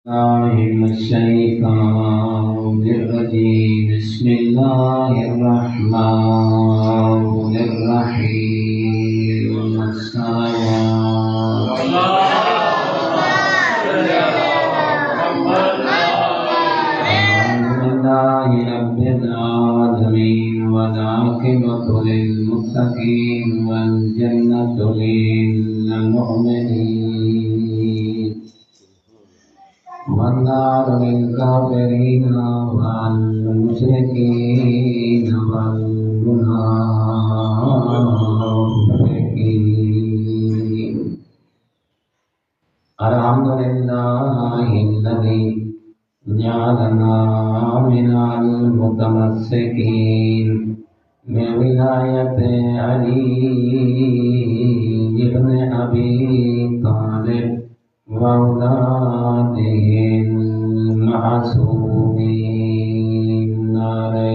من الشيطان الرجيم بسم الله الرحمن الرحيم الصلوات الحمد لله رب العالمين والعاقبة للمتقين والجنة للمؤمنين والنار للكافرين والمشركين والمنافقين الحمد لله الذي جعلنا من المتمسكين بولاية علي بن أبي طالب وأولاده المعصومين نعرہ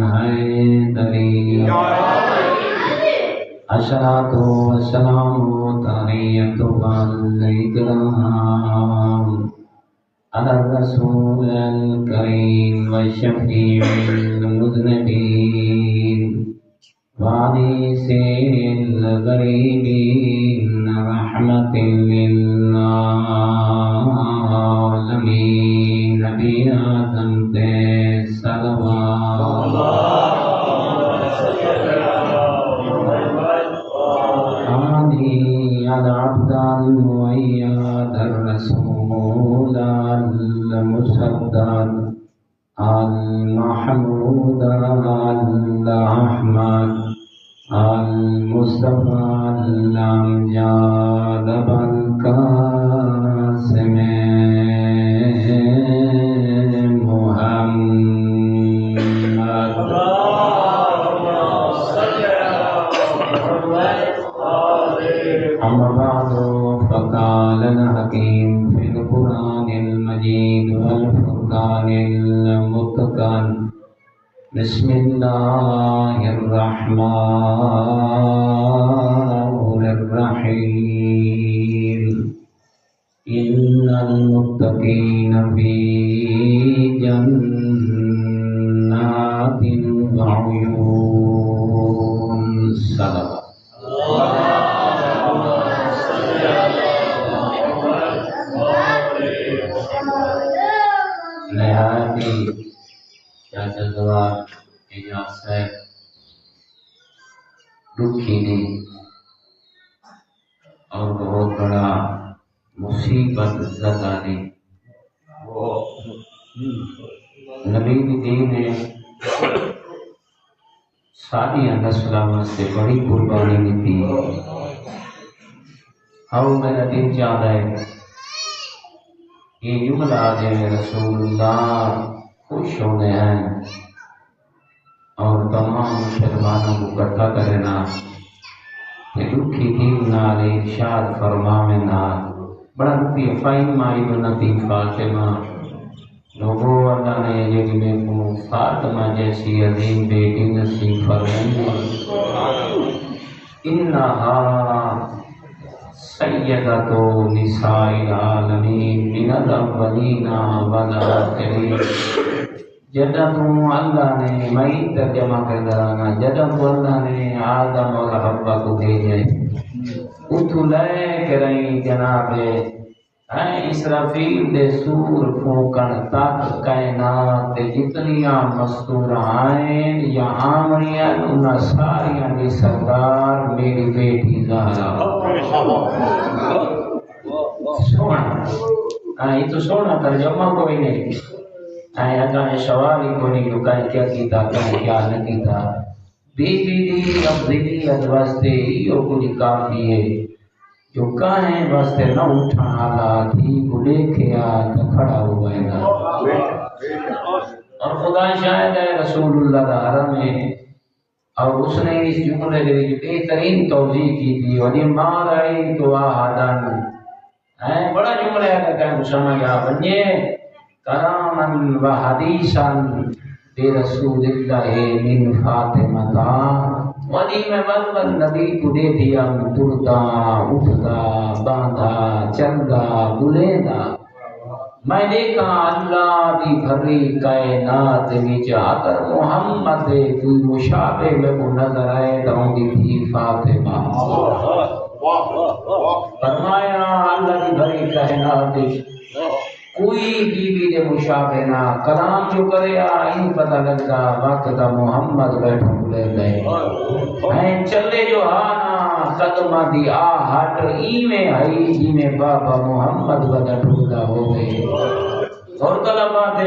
حیدری الصلاة والسلام تحية والإكرام على الرسول الكريم والشفيع المذنبين وعريس الغريبين رحمة للعالمين نبي آدم صلوات على عبد المؤيد الرسول المسدد المحمود الأحمد المصطفى الأمجاد بالقاسم محمد أما بعد فقال الحكيم في القرآن المجيد والفرقان المتقن بسم الله الرحمن الرحيم إن المتقين في جنات وعيون صدق نہایتی جزوار اجاز ہے دکھی دی اور بہت بڑا مصیبت زدہ دی نبی دین نے ساری نسلوں سے بڑی قربانی دی اور میرا دل چاہ رہا ہے یہ جملہ آجے رسول اللہ خوش ہونے ہیں اور تمام مسلمانوں کو اکٹھا کرنا کہ دکھی دین نال ارشاد فرماونا بڑا دکھی فائمہ ابن ابی فاطمہ لوگوں اللہ نے یہ میں کو فاطمہ جیسی عظیم بیٹی نصیب فرمائی انہا سیدۃ نساء العالمین من الاولین والآخرین جدہ تو اللہ نے میں ترجمہ کر درانا جدہ تو اللہ نے آدم اور حوا کو بھیجے اتھو لے کریں جناب اسرافیل دے سور پھونکن تک کائنات جتنیاں مستور آئیں یا آمنیاں انہاں ساریاں دی سردار میری بیٹی زہرا سونا یہ تو سونا ترجمہ کوئی نہیں اگاں سوال ہی کوئی نہیں کہیں کیا کیتا کہیں کیا نہ کیتا بیوی دی افضلیت واسطے یہ کچھ کافی ہے جو کہیں واسطے نہ اٹھا حالات ہی کو دیکھیا تو کھڑا ہو گئے گا اور خدا شاہد ہے رسول اللہ دا حرم ہے اور اس نے اس جملے کے لیے بہترین توضیح کی تھی ولی مار آئی تو آہدن بڑا جملہ ہے کہ سمجھ آ بنیے کرامن و حدیثن برسول اللہ من فاطمہ ولی میں مطلب نبی کو دے دیا ٹرتا اٹھتا باندھا چلتا بلیدا میں دیکھا اللہ دی بھری کائنات وچ اگر محمد کوئی مشابہ میں کو نظر آئے تو دی تھی فاطمہ فرمایا اللہ دی بھری کائنات کوئی بیوی دے مشابہ نہ کلام جو کرے آئین پتہ لگتا وقت دا محمد بیٹھا لے گئے ہیں چلے جو آنا قدمہ دی آہٹ ایمیں آئی جیمیں بابا محمد بدا ٹھولا ہو گئے اور طلبات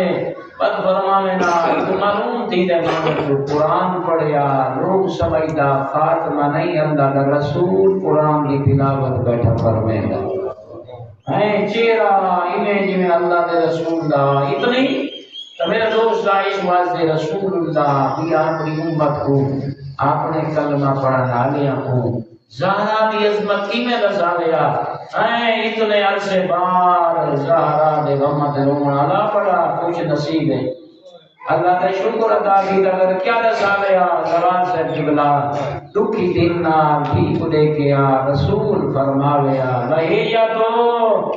پت فرمانے نا ایک معلوم تھی دے مانے جو قرآن پڑھیا لوگ سمجھتا فاطمہ نہیں اللہ رسول قرآن کی تلاوت بیٹھا فرمائے گا ہیں چہرہ امیج میں اللہ دے رسول دا اتنی تو میرے دوست اس واسطے رسول اللہ بھی اپنی امت کو اپنے کلمہ پڑھنا لیا کو زہرا دی عظمت کی میں رسا لیا ہیں اتنے عرصے بار زہرا دے غمت رونا لا پڑا کچھ نصیب ہے اللہ کا شکر ادا کی اگر کیا رسا لیا زبان سے جبلا دکھی دن بھی کو دے کے رسول فرماویا بہیا تو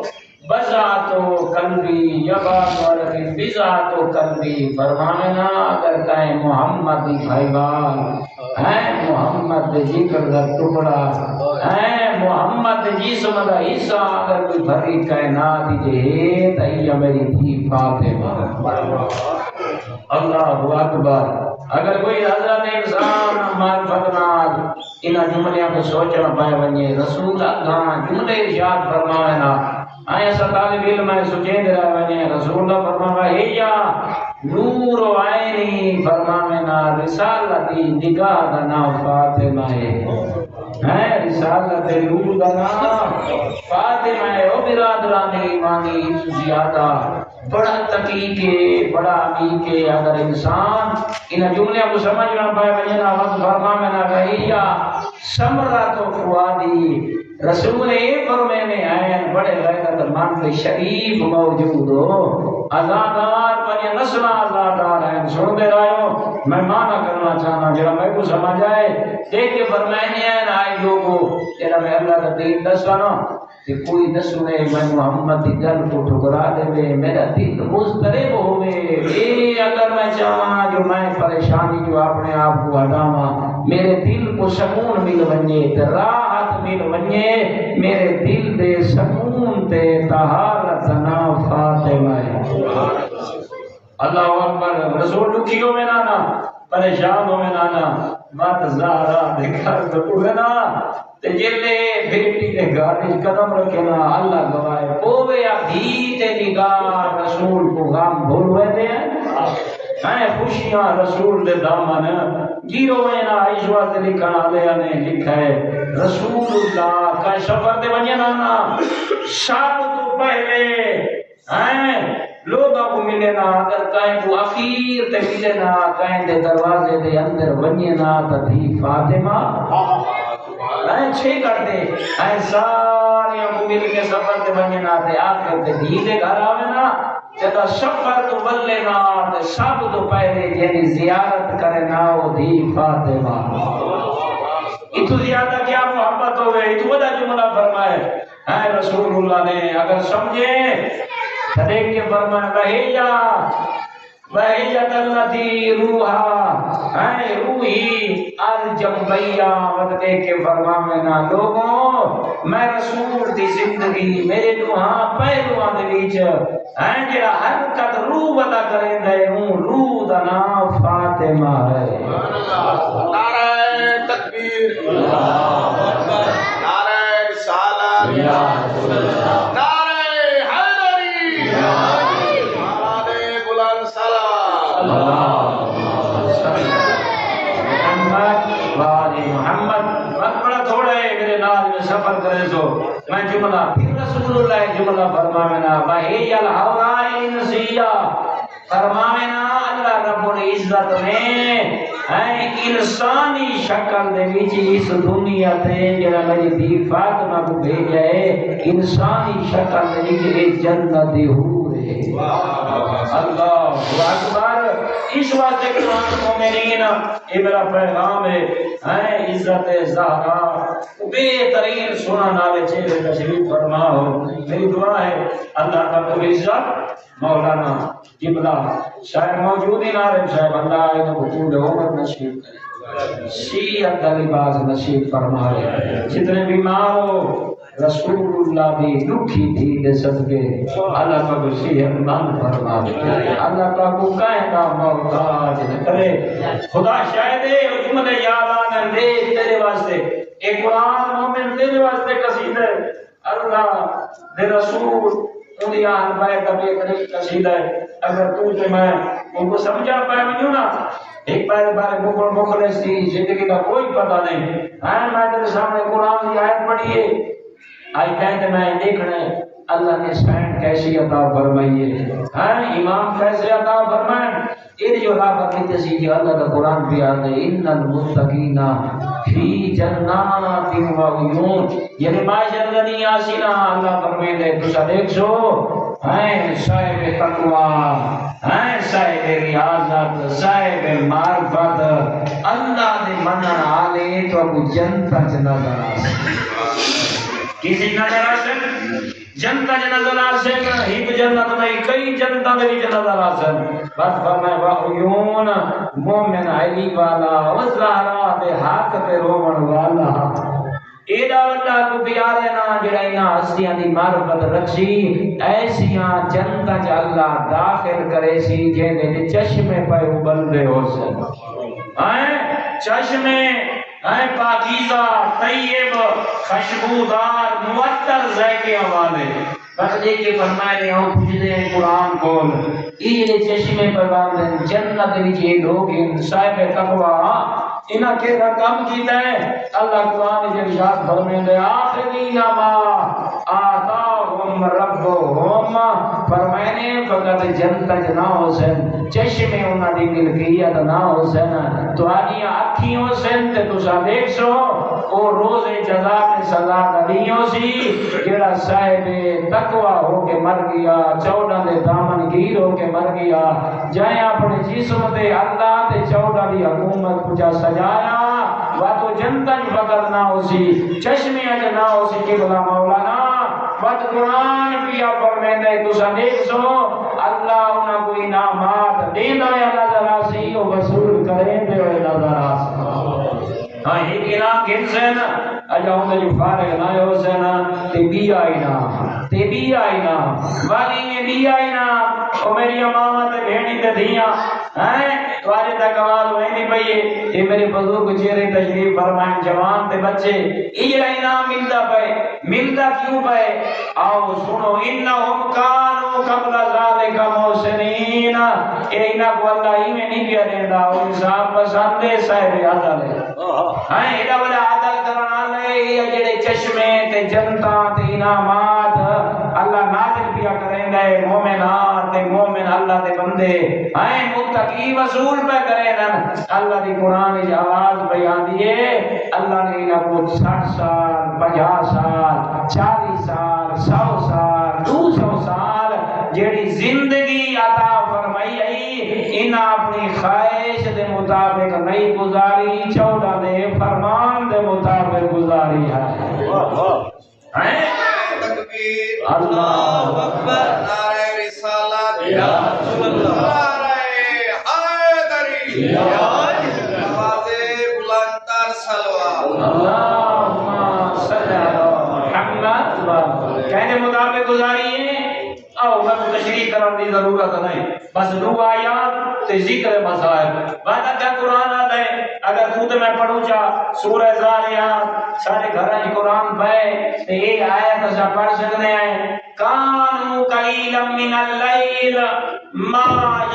بزا تو قلبی یبا ورقی بزا تو قلبی فرمانا اگر کہیں محمد بھائی بال ہے محمد ذکر کا ٹکڑا ہے محمد جسم کا حصہ اگر کوئی بھری کائنات جے تئی میری تھی فاطمہ اللہ اکبر اگر کوئی حضرت انسان معرفت نال ان جملیاں کو سوچنا پائے ونجے رسول اللہ جملے ارشاد فرمائے نا آیا سا طالب علم ہے سچین رہا ونجے رسول اللہ فرمائے ہیا نور و عینی فرمائے نا رسالتی نگاہ دا نام فاطمہ ہے رسالت نور دا نام فاطمہ ہے او برادران ایمانی زیادہ بڑا تقیق ہے بڑا عمیق ہے اگر انسان ان جملے کو سمجھنا پائے بجنا وقت فرمانے نہ کہیا سمرات و فوادی رسول فرمانے آئے بڑے غیرت مند شریف موجود ہو آزادار بنی نسل آزادار ہیں سن دے رہے ہو میں مانا کرنا چاہنا جرا میں کو سمجھ آئے دیکھ کے فرمانے آئے آئے لوگوں تیرا میں اللہ کا دین دسانا کہ کوئی نہ سنے میں محمد کی گل کو ٹھکرا دے میرا دل مضطرب ہوئے اے اگر میں چاہاں جو میں پریشانی جو اپنے آپ کو ہٹاواں میرے دل کو سکون مل ونجے راحت مل ونجے میرے دل دے سکون تے طہارت نا فاطمہ اللہ اکبر رسول لکھیوں میں نانا پریشان ہوئے نانا مات زہرا دکھر دکھوئے نا تے جلے بیٹی دے گھر قدم رکھنا اللہ گوائے پوے یا دھیتے نگاہ رسول کو غم بھول ہوئے دے ہیں خوشیاں رسول دے دامن گیرو میں نا عیشوہ سے لکھنا لیا نے لکھا ہے رسول اللہ کا سفر دے بنیا نا شاب تو پہلے ہیں لوگوں کو ملے نا اگر کہیں کو اخیر تے ملے نا کہیں دے دروازے دے اندر بنیے نا تھی فاطمہ اے چھے کر دے اے سارے کو مل کے سفر تے بنیے نا تے آخر تے دھیلے گھر آوے نا جدا سفر تو بلے نا تے سب تو پہلے جنی زیارت کرے نا وہ دھی فاطمہ اتو زیادہ کیا محبت ہو گئے اتو بڑا جملہ فرمائے اے رسول اللہ نے اگر سمجھے دیکھ کے فرمایا وحیت اللتی روحا اے روحی الجنبیہ وقت دیکھ کے فرمایا لوگوں میں رسول دی زندگی میرے دوہاں پہلوان دے بیچ اے جڑا حرکت روح بدا کریں دے ہوں روح دا نام فاطمہ ہے نعرہ تکبیر نعرہ رسالت نعرہ سفر کرے سو میں جملہ پھر رسول اللہ جملہ فرماوینا وحی الحورائی نسیہ فرماوینا اللہ رب العزت نے انسانی شکل دے ویچی اس دنیا تے جنہ میری دی فاطمہ کو بھیجا ہے انسانی شکل دے ویچی جنت حور ہے اللہ اکبر اس واسطے قرآن مومنین یہ میرا پیغام ہے عزت زہرا بہترین سنا نالے چہرے تشریف فرما ہو. میری دعا ہے اللہ کا رب العزت مولانا قبلہ شاید موجود ہی نہ صاحب اللہ انہیں بطول عمر نصیب کرے, شیعت کا لباس نصیب فرمائے. جتنے بیمار ہو رسول اللہ بھی دکھی تھی دے صدقے اللہ کا صحت مند فرما دے, اللہ کا کو کائنہ محتاج نہ کرے. خدا شاہد ہے حکمت یاد آنے دے تیرے واسطے ایک قرآن مومن تیرے واسطے قصیدہ ہے. اللہ دے رسول انہی آن بائے کبھی ایک قصیدہ ہے. اگر تو تے میں ان کو سمجھا پائے منیوں نا ایک بار بارے مخلص تھی زندگی کا کوئی پتہ نہیں. میں تیرے سامنے قرآن کی آیت پڑھی ہے آئی کہتے میں دیکھنا ہے اللہ نے سینڈ کیسی عطا فرمائیے, امام کیسے عطا فرمائیں. یہ جو راہ کرتی تھی کہ اللہ کا قرآن بھی آتا ہے ان المتقین فی جنات و عیون, یعنی معاشر غنی آسینا اللہ فرمائے دے تو دیکھ سو صاحب تقوی صاحب ریاضت صاحب معرفت اللہ دے منن آلے تو ابو جنتا نظر آسے کسی نظر آسن جنتا نظر آسن ہی جنت نہیں کئی جنتا میں بھی نظر آسن. بس فرمائے وعیون مومن علی والا وزہرا دے حق تے رومن والا ایڈا اللہ کو پیارے نا جڑا انہاں ہستیاں دی معرفت رکھی ایسیاں جنتا چ اللہ داخل کرے سی جے چشمے پہ ابلدے ہو سن چشمے پاکیزہ طیب خوشبودار معطر ذائقے والے. بس یہ کہ فرمائے رہے ہوں پوچھتے ہیں قرآن کون یہ چشمے پر باندھیں جنت وچ یہ لوگ صاحب تقوی انہاں کے کام کیتا ہے. اللہ قرآن کے ارشاد فرمائے آخرین ما آتاہم ربہم فرمائے فقط جنت نہ ہو سن چشمے انہاں دی ملکیت نہ ہو سن تہاڈی اکھیوں سن تے تساں دیکھ سو او روز جزا تے سزا دنیوں سی جڑا صاحب تقوی ہو کے مر گیا 14 دے دامن گیر ہو کے مر گیا جائیں اپنے جسم تے اللہ تے 14 دی حکومت پوچھا سجایا وا تو جنتا فقط نہ ہو سی چشمے اج نہ ہو سی کہ بلا مولانا بد قرآن پیا فرمیندے تساں دیکھ سو اللہ انہاں کو انعامات دیندا ہے نظر آسی او وصول کریندے ہوئے نظر آسی. ہاں ایک انعام گنسن اجا ہوں جو فارغ نہ ہو سنا تے بی آئی نا والی میں بی آئی نا او میری امامہ تے بھیڑی تے دھیاں تو آج تک آواز ہوئی نہیں پئی یہ میرے بزرگ چہرے تشریف فرمائیں جوان تے بچے یہ انعام ملتا کیوں پے آؤ سنو انہم کانوا قبل ذالک محسنین اے انہاں کو اللہ ہی میں نہیں کیا دیندا او انصاف پسند ہے صاحب عدل ہے ایڈا بڑا عدل کرنا لے یہ جڑے چشمے تے جنتا تے انعامات اللہ نازل کیا کریں گے مومنات تے مومن اللہ دے بندے متقی وصول پہ کریں اللہ دی قرآن کی آواز بیان دیے اللہ نے انہاں کو 60 سال 50 سال 40 سال 100 سال 200 سال جیڑی زندگی عطا فرمائی ہے انہاں اپنی خواہش دے مطابق نہیں گزاری 14 دے فرمان دے مطابق گزاری ہے. اللہ اکبر نعرہ رسالت یا رسول اللہ نعرہ حیدری یا آواز بلند تر صلوات اللہم صلی علی محمد کہنے مطابق گزاری ہے. آؤ میں تشریح کرنے کی ضرورت نہیں بس 2 آیات تے ذکر مسائل بعد کا قرآن آتا ہے اگر خود میں پڑھوں چا سورہ زاریات سارے گھراں قرآن پڑھے تے یہ آیت اسا پڑھ سکتے ہیں کانوا قلیلا من اللیل ما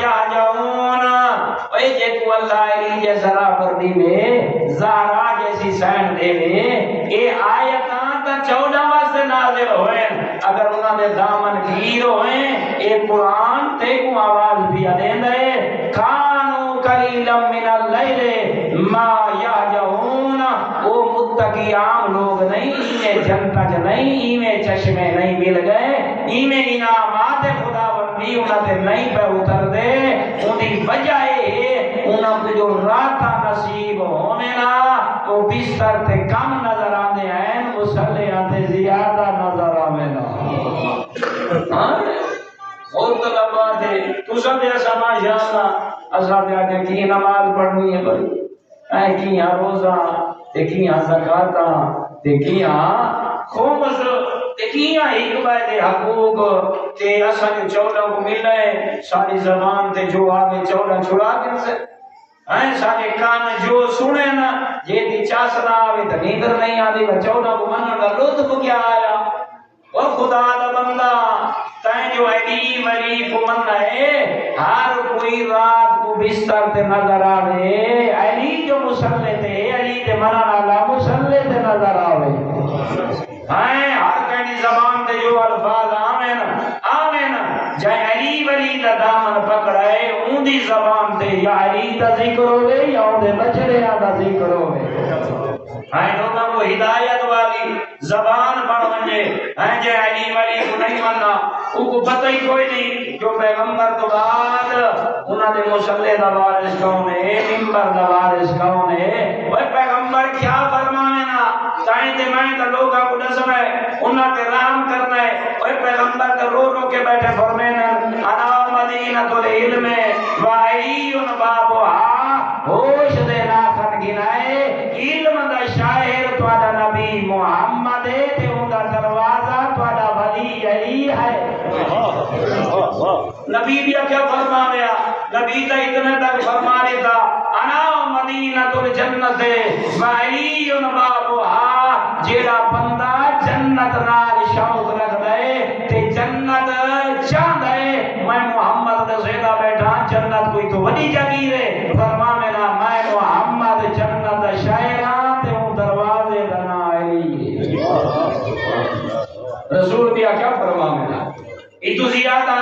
یہجعون اے جے کو اللہ علی جے ذرا پردی میں زہرا جیسی سین دے وے اے آیتاں تا 14 واسطے نازل ہوئے اگر انہاں دے دامن گیر ہوئے اے قرآن تے کو آواز بھی دین دے کانوا قلیلا من اللیل ما یہجعون وہ متقی عام لوگ نہیں انہیں جنتا چ نہیں انہیں چشمے نہیں مل گئے انہیں انعامات خدا بندی انہاں تے نہیں پہ اتر دے ان کی وجہ انہاں کو جو راتا نصیب ہونے نا تو بستر تے کم نظر آنے ہیں مسلے آتے زیادہ نظر آنے نا اور طلبہ تھے تو سب ایسا ماشاءاللہ اسا تے آتے کی نماز پڑھنی ہے بھائی اے کیاں روزہ تے کیاں زکات تے کیاں خمس تے کیاں ایک دے حقوق تے اسا جو 14 کو ملے ساری زبان تے جو آگے 14 چھڑا کے سے اے سارے کان جو سنے نا یہ دی چاسنا آوے تے نیندر نہیں آدی 14 کو منن دا لطف کیا آیا اور خدا دا بندہ تائیں جو ایڈی مری کو من ہے ہر کوئی رات کو بستر تے نظر آوے علی جو مسلے تے علی تے منن والا مسلے تے نظر آوے ہائیں ہر کہیں زبان تے جو الفاظ آمین جائے علی ولی دا دامن پکڑائے اون دی زبان تے یا علی دا ذکر ہوئے یا اون دے بچڑے دا ذکر ہوئے ہائیں لوگاں کو ہدایت والی زبان بڑھ ونجے ہائیں جے علی ولی کو نہیں مننا ان کو پتہ ہی کوئی نہیں جو پیغمبر تو بعد انہاں دے مصلی دا وارث کون ہے منبر دا وارث کون ہے وہ پیغمبر کیا فرمانے نا تائیں تے میں تے لوگاں کو دسنا ہے انہاں تے رحم کرنا ہے وہ پیغمبر تے رو رو کے بیٹھے فرمانے انا مدینۃ العلم و علی بابها ہوش دے ناکھن گنائے علم دا شاعر تواڈا نبی محمد ہے تے اون دا دروازہ تواڈا ولی علی ہے نبی بھی کیا فرمایا نبی تا اتنے تک فرما دیتا انا مدینۃ الجنت و علی بابها جیڑا بندہ جنت نال شوق رکھدا ہے تے جنت چاہندا ہے میں محمد دے زیدہ بیٹھا جنت کوئی تو وڈی جگیر ہے فرما میرا میں محمد جنت دا شاعر ہاں تے اون دروازے دا نا علی رسول بھی کیا فرما میرا اتو زیادہ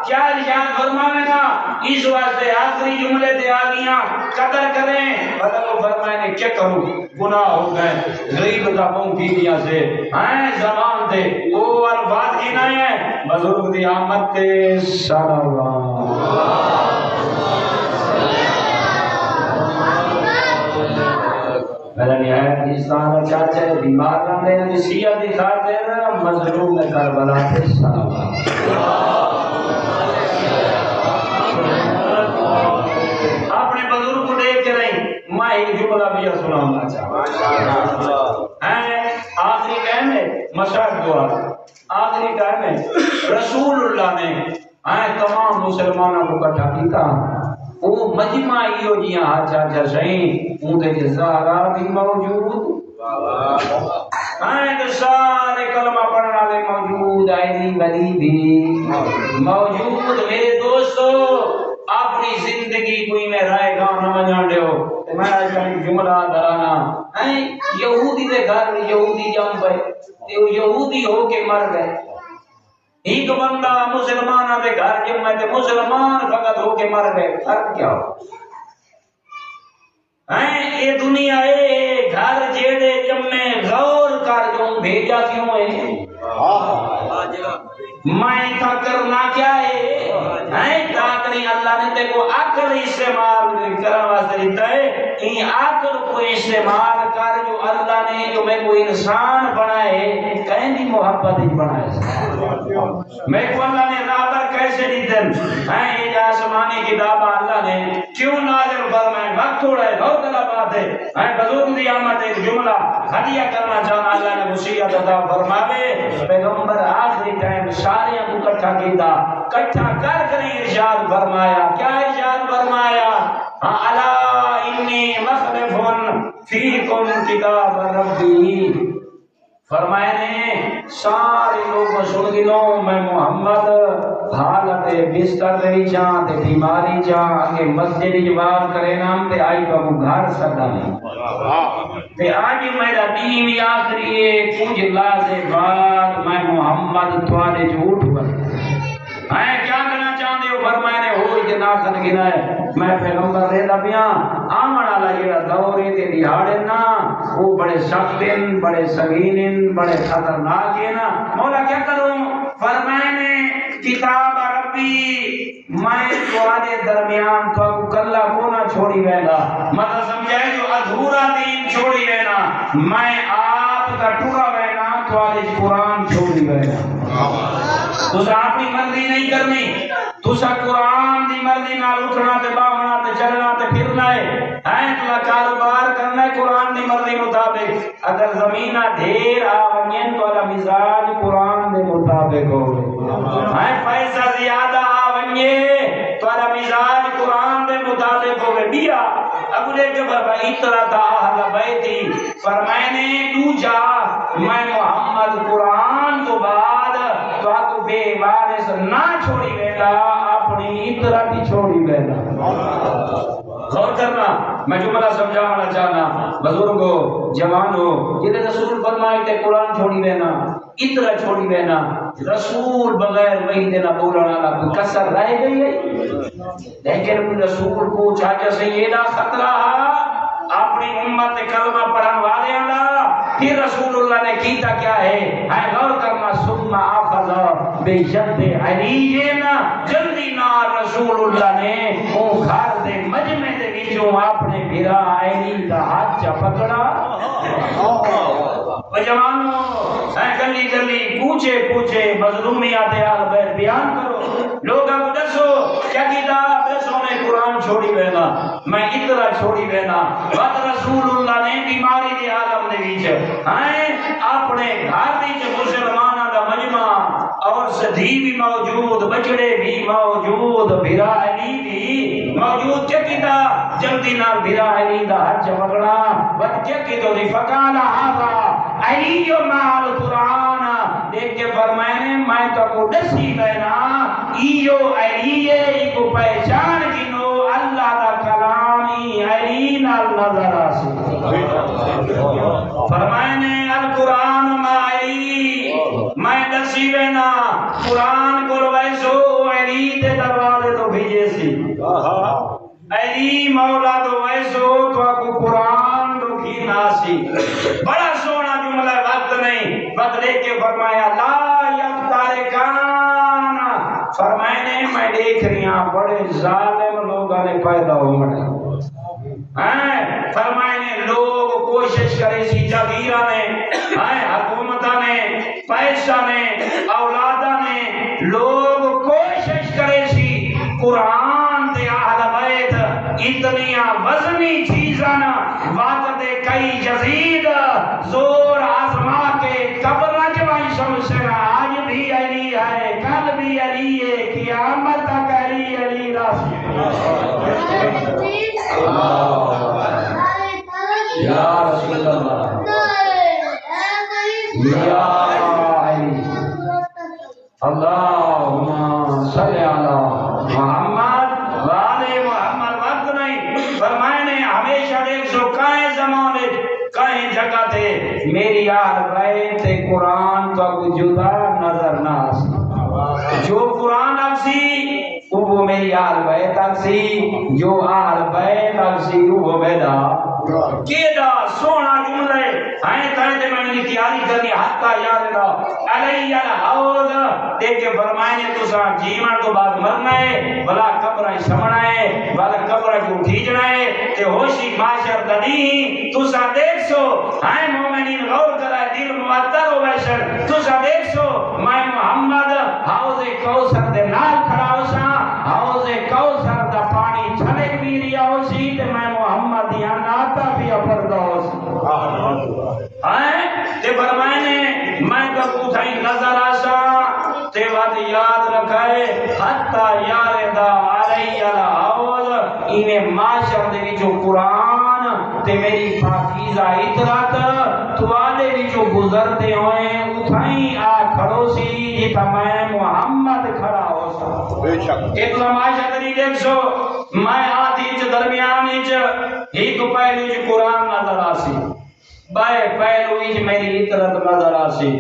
کیا ارشاد فرمانے گا اس واسطے آخری جملے دے آگیاں قدر کریں بدلو فرمائنے کیا کروں گناہ ہو گئے غریب دا پوں کی دیا سے آئیں زبان دے وہ الفاظ کی نہیں ہے بزرگ دی آمد تے صلوات میرا نہایت انسان چاچا بیمار رہنے نصیحت دی خاطر مظلوم کربلا تے صلوات اپنے بزرگ کو دیکھ کے نہیں میں ایک جملہ بھی سنانا چاہتا آخری ٹائم ہے مشاہد دعا آخری ٹائم ہے رسول اللہ نے تمام مسلمانوں کو کٹھا کیتا وہ مجمع ایو جیاں آچا جسائیں اون دے زہرا بھی موجود سارے کلمہ پڑھنا لے موجود علی ولی بھی موجود میرے دوستو اپنی زندگی کوئی میں رائے گاں نہ منجان دے ہو میں آج کہیں جملہ درانا یہودی دے گھر یہودی جم پہ یہودی ہو کے مر گئے ایک بندہ مسلمان دے گھر جمعے تے مسلمان فقط ہو کے مر گئے فرق کیا ہو اے دنیا اے گھر جیڑے جمعے غور کر جو بھیجا کیوں ہے میں تھا کرنا کیا ہے تاکری اللہ نے تے کو عقل استعمال کرنا واسطے دیتا ہے این عقل کو استعمال کر جو اللہ نے جو میں کو انسان بنائے کہیں دی محبت ہی بنائے میں کو اللہ نے رابر کیسے دیتن یہ جو آسمانی کتابہ اللہ نے کیوں نازل فرمائے وقت تھوڑا ہے بہت اللہ بات ہے بزرگ دی آمد ایک جملہ ہدیہ کرنا چاہنا اللہ نے وصیت عطا فرماوے پیغمبر آخری ٹائم سارے کو کٹھا کیتا کٹھا کر کر ارشاد فرمایا کیا ارشاد فرمایا الا انی مخلفن فیکم کتاب ربی فرمائے نے سارے لوگ سن گنو میں محمد حالت بستر دے جان تے بیماری جان کہ مسجد جواب کرے نام تے آئی بابو گھر سدا نہیں تے آج میرا بیوی آخری ہے کچھ لازے بعد میں محمد تواڈے جھوٹ بن کیا کرنا چاہتے ہو فرمائے نے ہو اتنا کن گنا ہے میں پیغمبر دے دبیاں آمن والا جڑا دور ہے تے دیہاڑے نا وہ بڑے سخت ہیں بڑے سنگین ہیں بڑے خطرناک ہیں نا مولا کیا کروں فرمائے نے کتاب رب ربی میں تمہارے درمیان تو کلا کو نہ چھوڑی وینا مطلب سمجھائے جو ادھورا دین چھوڑی وینا میں آپ کا ٹورا وینا تمہارے قرآن چھوڑی وینا تسا اپنی مرضی نہیں کرنی تسا قرآن دی مرضی نال اٹھنا تے باہنا تے چلنا تے پھرنا ہے تسا کاروبار کرنا ہے قرآن دی مرضی مطابق اگر زمینہ ڈھیر آونین تو اللہ مزاج قرآن دے مطابق ہو پیسہ زیادہ آونیے تو اللہ مزاج قرآن دے مطابق ہو بیا ابو لے جو بابا اترا تا اہل بیتی فرمائنے تو جا میں محمد قرآن تو بعد تو آپ بے وارث نہ چھوڑی بیٹا اپنی اترا کی چھوڑی بیٹا غور کرنا میں جملہ سمجھانا چاہنا بزرگوں جوانوں جنہیں رسول فرمائے کہ قرآن چھوڑی دینا اترا چھوڑی دینا رسول بغیر وہی دینا بولنا لا کوئی کسر رہ گئی ہے لیکن رسول کو چاچا سے یہ نہ خطرہ اپنی امت کلمہ پڑھن والے اللہ پھر رسول اللہ نے کیتا کیا ہے غور کرنا ثم اخذ بجد علینا جلدی نہ رسول اللہ نے او گھر دے مجمع دے وچوں اپنے بھرا علی دا ہاتھ پکڑا او جوانوں گلی گلی پوچھے مظلومیات اہل بیت بیان کرو لوگوں کو دسو کیا کتاب دسو میں قرآن چھوڑی بینا میں اترا چھوڑی بینا بات رسول اللہ نے بیماری دی عالم دے وچ اپنے گھر وچ مسلماناں دا مجمع اور سدھی بھی موجود بچڑے بھی موجود بھرا علی بھی موجود کیا کتاب جلدی نال بھرا علی دا ہاتھ پکڑا بات کیا کیتو دی فقال هذا علی مال قرآن دیکھ کے فرمائے میں تو کو دسی بینا ایو علی ہے کو پہچان گنو اللہ دا کلام ای علی نال نظر آسی فرمائے القرآن ما علی میں دسی بینا قرآن کو ویسو علی دے دروازے تو بھیجے سی علی مولا تو ویسو تو کو قرآن تو کی ناسی بڑا سونا جملہ وقت نہیں وقت لے کے فرمایا لا یفتارکان فرمائے میں دیکھ رہی ہوں بڑے ظالم لوگوں نے پیدا ہوئے فرمائے لوگ کوشش کرے سی جگیرہ نے حکومتہ نے پیسہ نے اولادہ نے لوگ کوشش کرے سی قرآن دے اہل بیت اتنیا وزنی چیزاں وقت کئی جزید زور آزما کے قبر جوائیں شمشن آج بھی علی ہے کل بھی علی ہے قیامت تک علی علی راسی یا رسول اللہ یا علی اللہم صلی علی محمد وآلِ محمد وقت نہیں فرمائنے ہمیشہ دیکھ سو کائیں زمانے کائیں جگہ تھے میری آل بیت قرآن کا جدا نظر نہ آسی جو قرآن آسی وہ میری آل بیت آسی جو آل بیت آسی وہ میرا کیدا سونا جملے ہیں تائیں میں نے تیاری کرنی حتی یاد دا علی الحوض دیکھ کے فرمائنے تو سا جیون تو بعد مرنا ہے بلا قبرہ شمنا ہے بلا قبرہ جو اٹھیجنا ہے تے ہوشی معاشر دنی تو سا دیکھ سو ہیں مومنین غور کرا دل معطر ہو بیشر تو سا دیکھ سو میں محمد حوض کوثر دے نال کھڑا ہو سا حوض کوثر دا پانی چھلک بھی ریا ہو سی تے میں محمد یا ناتا بھی اپردہ ہو سی تے فرمائنے میں کبو تھائی نظر آسا تے وقت یاد رکھائے حتی یاردا علی الحوض انہیں معاشر دے جو قرآن تے میری پاکیزہ اطرات تو آلے بھی جو گزرتے ہوئے اتھائی آ کھڑو سی جتا میں محمد کھڑا ہو سا اتنا معاشر دے دیکھ سو میں آتی چھ درمیان چھ ایک پہلو چھ قرآن نظر آسی بائے پہلو چھ میری اطرات نظر آسی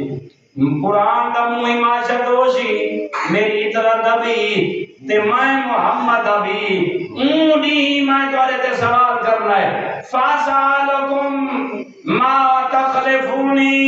قرآن دا مہی معاشر دوشی میری اطرات بھی تے میں محمد ابھی اونڈی میں دوارے تے سوال کرنا ہے فَاسَالُكُمْ مَا تَخْلِفُونِي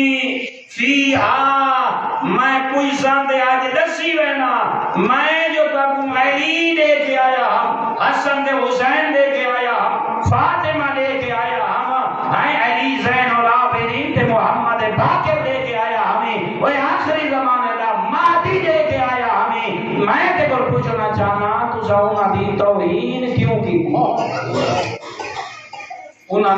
فِيهَا میں کوئی ساندے آج دسی وینا میں جو تکوں علی دے کے آیا ہم حسن دے حسین دے کے آیا ہم فاطمہ دے کے آیا ہم ہیں علی زین العابدین تے محمد باقر دے کے آیا ہمیں وہ آخری زمانے دا مہدی دے کے آیا ہمیں میں تے کو پوچھنا چاہنا تو ساؤں دی توہین کیوں کی انہاں